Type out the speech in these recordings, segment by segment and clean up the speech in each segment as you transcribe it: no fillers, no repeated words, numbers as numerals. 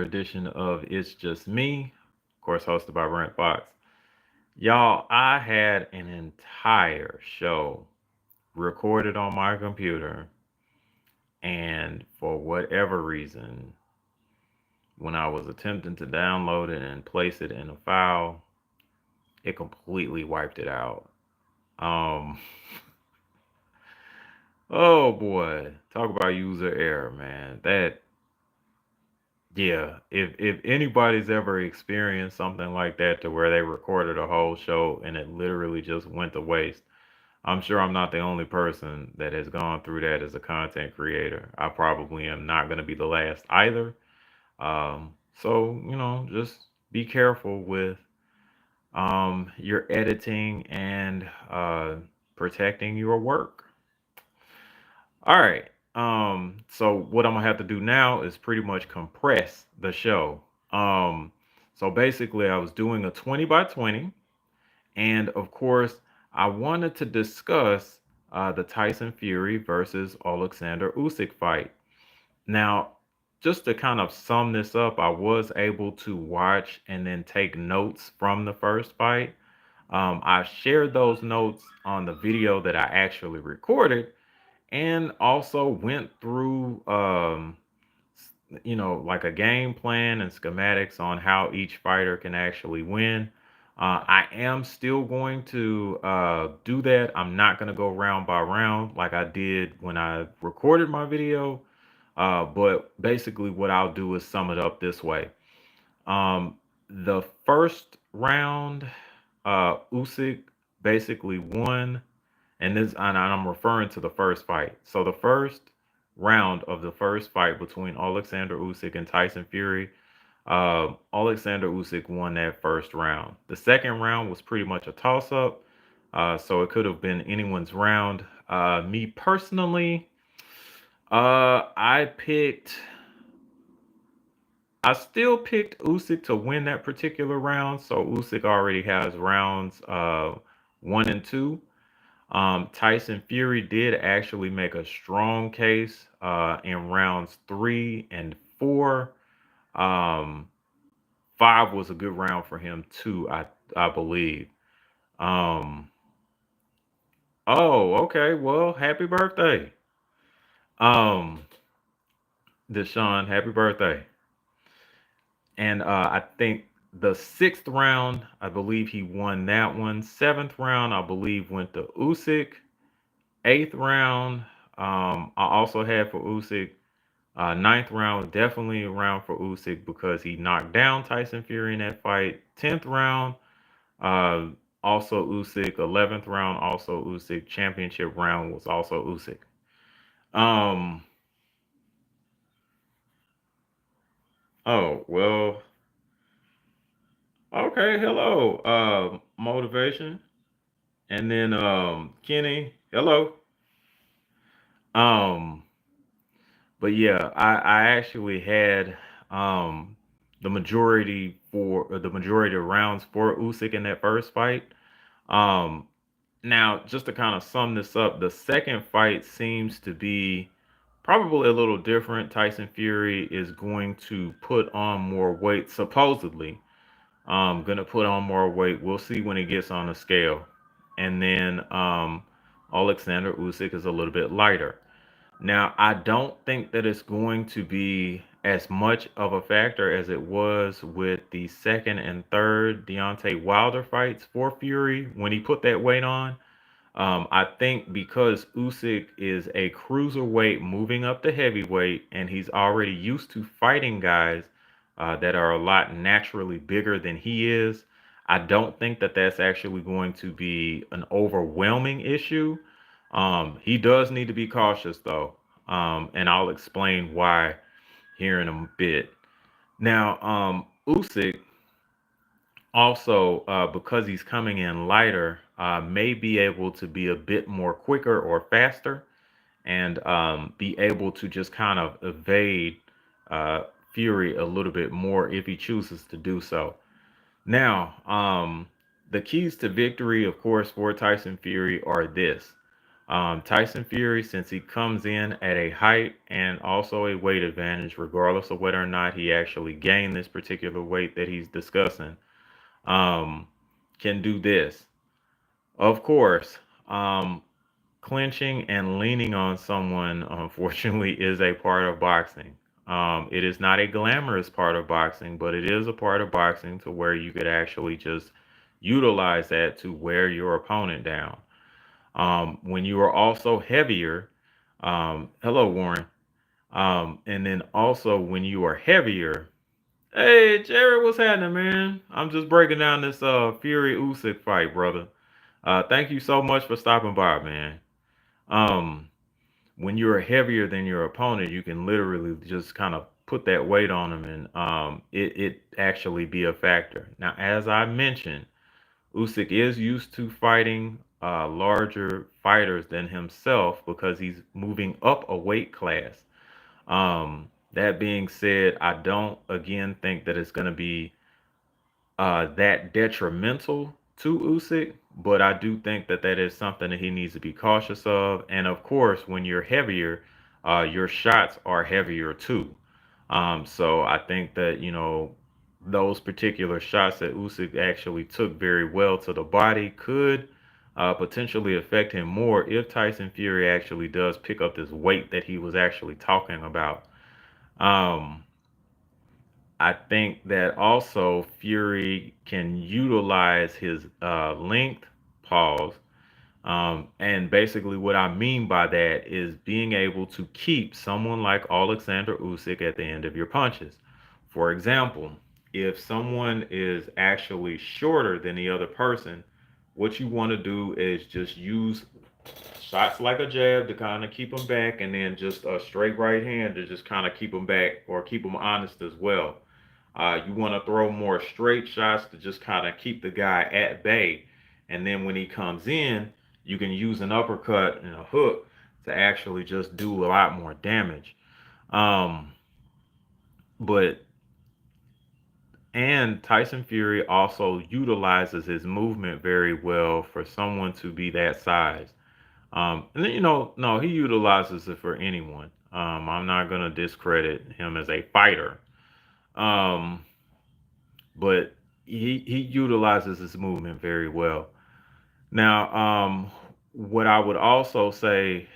edition of It's Just Me, of course, hosted by Brent Fox. Y'all, I had an entire show recorded on my computer, and for whatever reason, when I was attempting to download it and place it in a file, it completely wiped it out. Um, oh boy, talk about user error, man. Yeah, if anybody's ever experienced something like that to where they recorded a whole show and it literally just went to waste, I'm sure I'm not the only person that has gone through that as a content creator. I probably am not going to be the last either. So, just be careful with your editing and protecting your work. All right. So what I'm gonna have to do now is pretty much compress the show. Um, so basically, I was doing a 20 by 20, and of course, I wanted to discuss the Tyson Fury versus Alexander Usyk fight. Now, just to kind of sum this up, I was able to watch and then take notes from the first fight. I shared those notes on the video that I actually recorded and also went through like a game plan and schematics on how each fighter can actually win. I am still going to do that. I'm not going to go round by round like I did when I recorded my video. But basically, what I'll do is sum it up this way. Um, the first round, Usyk basically won, and I'm referring to the first fight. So the first round of the first fight between Alexander Usyk and Tyson Fury, Alexander Usyk won that first round. The second round was pretty much a toss-up, so it could have been anyone's round. Me personally, I picked. I still picked Usyk to win that particular round, so Usyk already has rounds one and two. Tyson Fury did actually make a strong case in rounds three and four. Um, Five was a good round for him too, I believe. Um, oh, okay. Well, happy birthday, um, Deshaun. Happy birthday. And I think the sixth round, I believe he won that one. Seventh round, I believe, went to Usyk. Eighth round, I also had for Usyk. Ninth round was definitely a round for Usyk because he knocked down Tyson Fury in that fight. 10th round, uh, also Usyk. 11th round, also Usyk. Championship round was also Usyk. Um, oh, well, okay, hello, motivation. And then Kenny, hello. Um, but yeah, I actually had um the majority of rounds for Usyk in that first fight. Um, Now, just to kind of sum this up, the second fight seems to be probably a little different. Tyson Fury is going to put on more weight, supposedly. Gonna put on more weight. We'll see when he gets on the scale. And then Alexander Usyk is a little bit lighter. Now, I don't think that it's going to be as much of a factor as it was with the second and third Deontay Wilder fights for Fury when he put that weight on. I think because Usyk is a cruiserweight moving up to heavyweight, and he's already used to fighting guys that are a lot naturally bigger than he is, I don't think that that's actually going to be an overwhelming issue. He does need to be cautious though, and I'll explain why here in a bit. Now, Usyk also, because he's coming in lighter, may be able to be a bit more quicker or faster and be able to just kind of evade uh, Fury a little bit more if he chooses to do so. Now, the keys to victory, of course, for Tyson Fury are this. Tyson Fury, since he comes in at a height and also a weight advantage, regardless of whether or not he actually gained this particular weight that he's discussing, um, can do this. Of course, clinching and leaning on someone, unfortunately, is a part of boxing. It is not a glamorous part of boxing, but it is a part of boxing to where you could actually just utilize that to wear your opponent down. When you are also heavier, hello, Warren. And then also when you are heavier, hey, Jared, what's happening, man? I'm just breaking down this Fury Usyk fight, brother. Thank you so much for stopping by, man. Um, when you're heavier than your opponent, you can literally just kind of put that weight on them, and it actually be a factor. Now, as I mentioned, Usyk is used to fighting larger fighters than himself because he's moving up a weight class. That being said, I don't again think that it's going to be that detrimental to Usyk, but I do think that that is something that he needs to be cautious of. And of course, when you're heavier, your shots are heavier too. So I think that those particular shots that Usyk actually took very well to the body could potentially affect him more if Tyson Fury actually does pick up this weight that he was actually talking about. Um, I think that also Fury can utilize his length pause. And basically, what I mean by that is being able to keep someone like Alexander Usyk at the end of your punches. For example, if someone is actually shorter than the other person, what you want to do is just use shots like a jab to kind of keep them back, and then just a straight right hand to just kind of keep them back or keep them honest as well. You want to throw more straight shots to just kind of keep the guy at bay. And then when he comes in, you can use an uppercut and a hook to actually just do a lot more damage. Um, but and Tyson Fury also utilizes his movement very well for someone to be that size. And then, no, he utilizes it for anyone. I'm not gonna discredit him as a fighter. Um, but he utilizes his movement very well. Now, what I would also say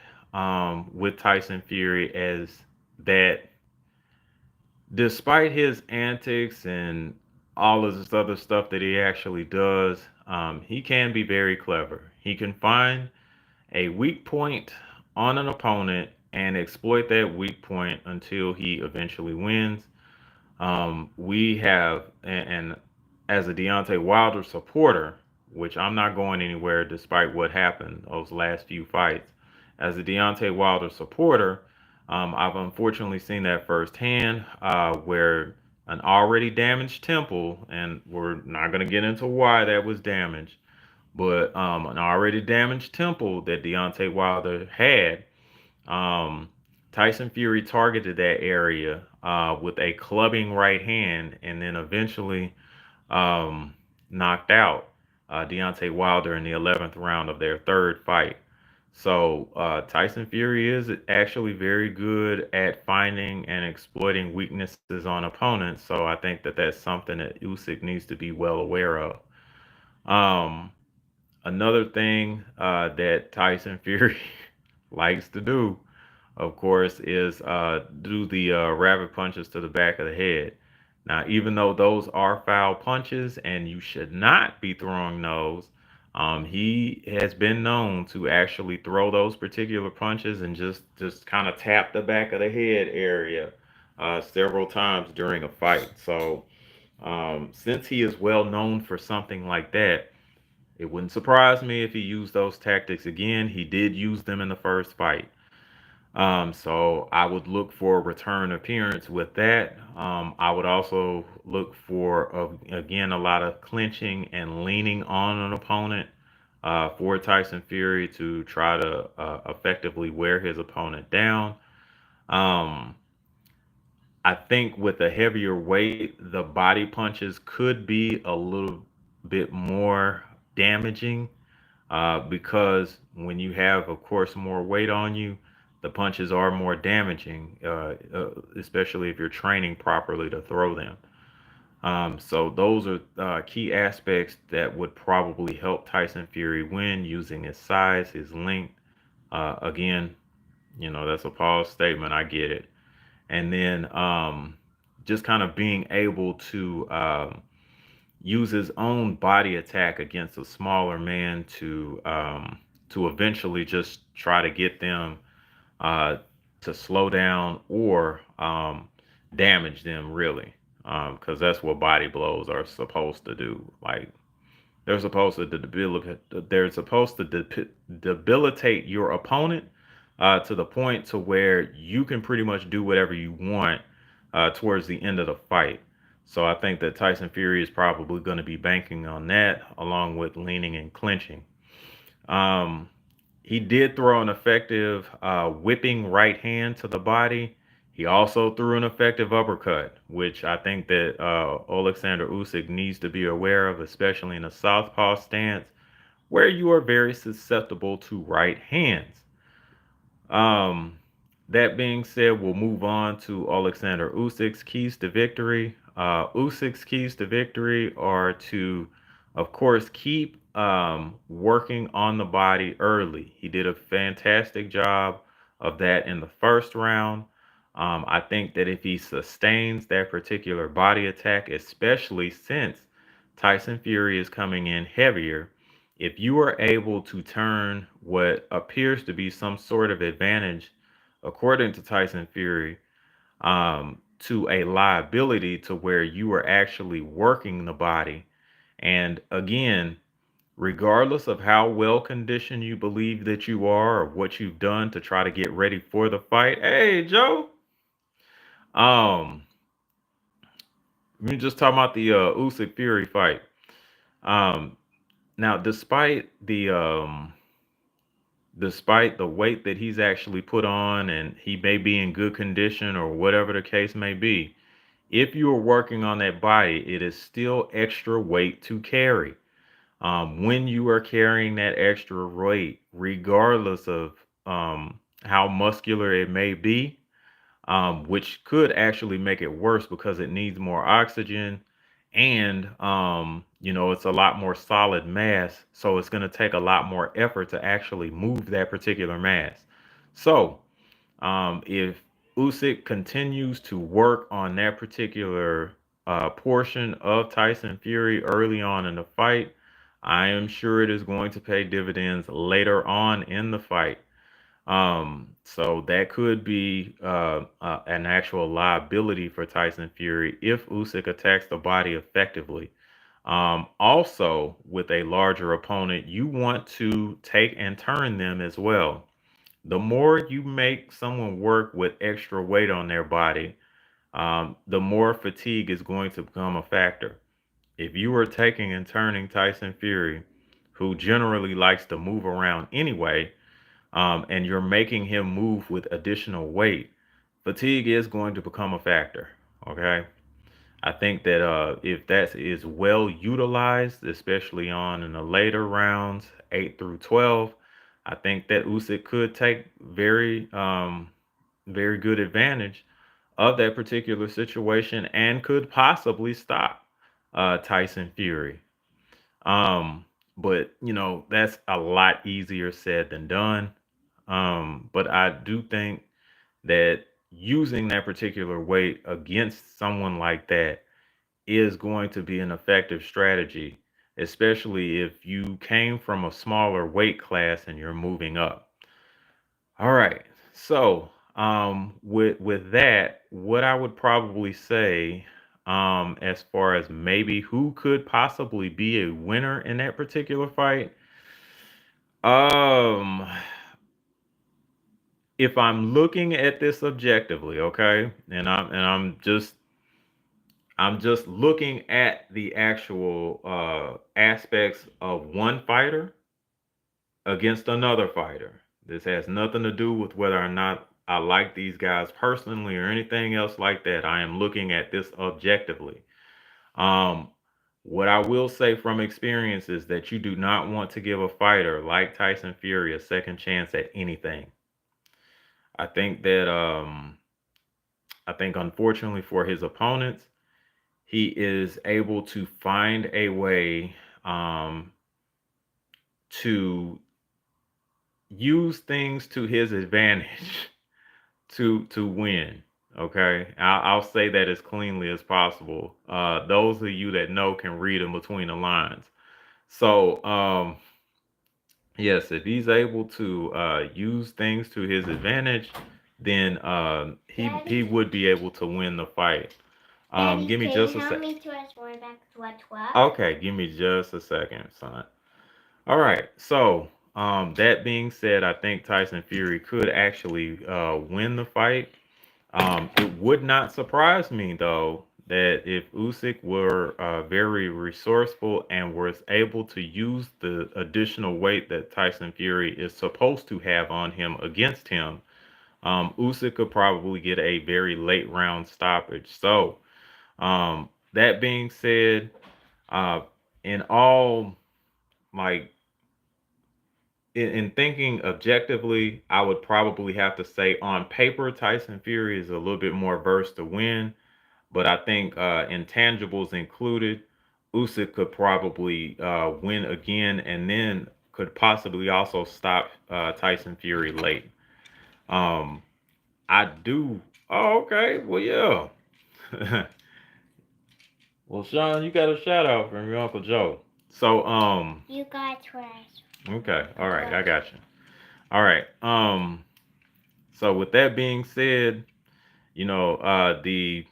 with Tyson Fury is that despite his antics and all of this other stuff that he actually does, he can be very clever. He can find a weak point on an opponent and exploit that weak point until he eventually wins. We have, and as a Deontay Wilder supporter, which I'm not going anywhere despite what happened those last few fights, as a Deontay Wilder supporter, I've unfortunately seen that firsthand, where an already damaged temple, and we're not going to get into why that was damaged, but an already damaged temple that Deontay Wilder had, um, Tyson Fury targeted that area with a clubbing right hand, and then eventually um, knocked out Deontay Wilder in the 11th round of their third fight. So Tyson Fury is actually very good at finding and exploiting weaknesses on opponents. So I think that that's something that Usyk needs to be well aware of. Um, Another thing that Tyson Fury likes to do, of course, is do the rabbit punches to the back of the head. Now, even though those are foul punches and you should not be throwing those, he has been known to actually throw those particular punches and just kind of tap the back of the head area several times during a fight. So, since he is well known for something like that, it wouldn't surprise me if he used those tactics again. He did use them in the first fight. So I would look for a return appearance with that. I would also look for, again, a lot of clinching and leaning on an opponent for Tyson Fury to try to effectively wear his opponent down. Um, I think with a heavier weight, the body punches could be a little bit more damaging. because when you have, of course, more weight on you, the punches are more damaging, especially if you're training properly to throw them. So those are key aspects that would probably help Tyson Fury win using his size, his length. Again, that's a pause statement. I get it. And then just kind of being able to use his own body attack against a smaller man to eventually just try to get them uh, to slow down or damage them really, because that's what body blows are supposed to do. Like they're supposed to debilitate your opponent to the point to where you can pretty much do whatever you want towards the end of the fight. So I think that Tyson Fury is probably going to be banking on that, along with leaning and clinching. Um, he did throw an effective whipping right hand to the body. He also threw an effective uppercut, which I think that Alexander Usyk needs to be aware of, especially in a southpaw stance, where you are very susceptible to right hands. Um, that being said, we'll move on to Alexander Usyk's keys to victory. Usyk's keys to victory are to, of course, keep working on the body early. He did a fantastic job of that in the first round. I think that if he sustains that particular body attack, especially since Tyson Fury is coming in heavier, if you are able to turn what appears to be some sort of advantage, according to Tyson Fury, to a liability to where you are actually working the body. And again, regardless of how well conditioned you believe that you are or what you've done to try to get ready for the fight, hey, Joe, um, we just talking about the Usyk Fury fight. Um, now, despite the weight that he's actually put on and he may be in good condition or whatever the case may be, if you are working on that body, it is still extra weight to carry. When you are carrying that extra weight, regardless of how muscular it may be, which could actually make it worse because it needs more oxygen and it's a lot more solid mass, so it's going to take a lot more effort to actually move that particular mass. So if Usyk continues to work on that particular portion of Tyson Fury early on in the fight, I am sure it is going to pay dividends later on in the fight. So that could be an actual liability for Tyson Fury if Usyk attacks the body effectively. Also, with a larger opponent, you want to take and turn them as well. The more you make someone work with extra weight on their body, the more fatigue is going to become a factor. If you are taking and turning Tyson Fury, who generally likes to move around anyway, and you're making him move with additional weight, fatigue is going to become a factor. Okay. I think that if that is well utilized, especially on in the later rounds, 8 through 12, I think that Usyk could take very good advantage of that particular situation and could possibly stop Tyson Fury. Um, but that's a lot easier said than done. But I do think that using that particular weight against someone like that is going to be an effective strategy, especially if you came from a smaller weight class and you're moving up. All right. So, with that, what I would probably say, as far as maybe who could possibly be a winner in that particular fight, um, if I'm looking at this objectively, okay, and I'm just looking at the actual aspects of one fighter against another fighter. This has nothing to do with whether or not I like these guys personally or anything else like that. I am looking at this objectively. Um, What I will say from experience is that you do not want to give a fighter like Tyson Fury a second chance at anything. I think that I think unfortunately for his opponents, he is able to find a way to use things to his advantage to win. Okay, I'll say that as cleanly as possible. Those of you that know can read in between the lines. So yes, if he's able to use things to his advantage, then he would be able to win the fight. Daddy, Give me can just you a help sec. me to one back to a 12? Okay, give me just a second, son. All right. So, that being said, I think Tyson Fury could actually win the fight. It would not surprise me though that if Usyk were very resourceful and was able to use the additional weight that Tyson Fury is supposed to have on him against him, Usyk could probably get a very late round stoppage. So, that being said, uh, in all like in thinking objectively, I would probably have to say on paper Tyson Fury is a little bit more versed to win, but I think intangibles included, Usyk could probably win again, and then could possibly also stop Tyson Fury late. Um, I do. Oh, okay. Well, yeah. Well, Sean, you got a shout out from your Uncle Joe. So, You got trash. okay, all right, I got you. All right. So with that being said, the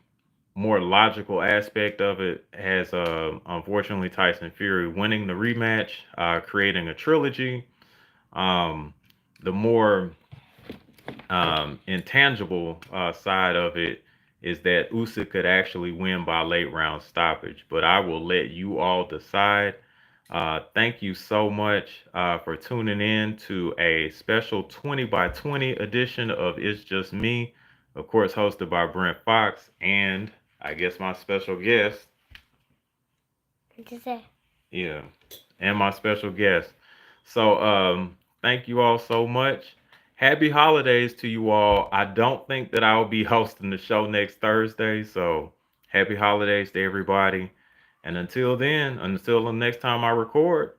more logical aspect of it has unfortunately Tyson Fury winning the rematch, creating a trilogy. Um, the more intangible side of it is that Usyk could actually win by late round stoppage, but I will let you all decide. Thank you so much for tuning in to a special 20 by 20 edition of It's Just Me, of course, hosted by Brent Fox and I guess my special guest. What did you say? Yeah, and my special guest. So, thank you all so much. Happy holidays to you all. I don't think that I'll be hosting the show next Thursday, so happy holidays to everybody. And until then, until the next time I record,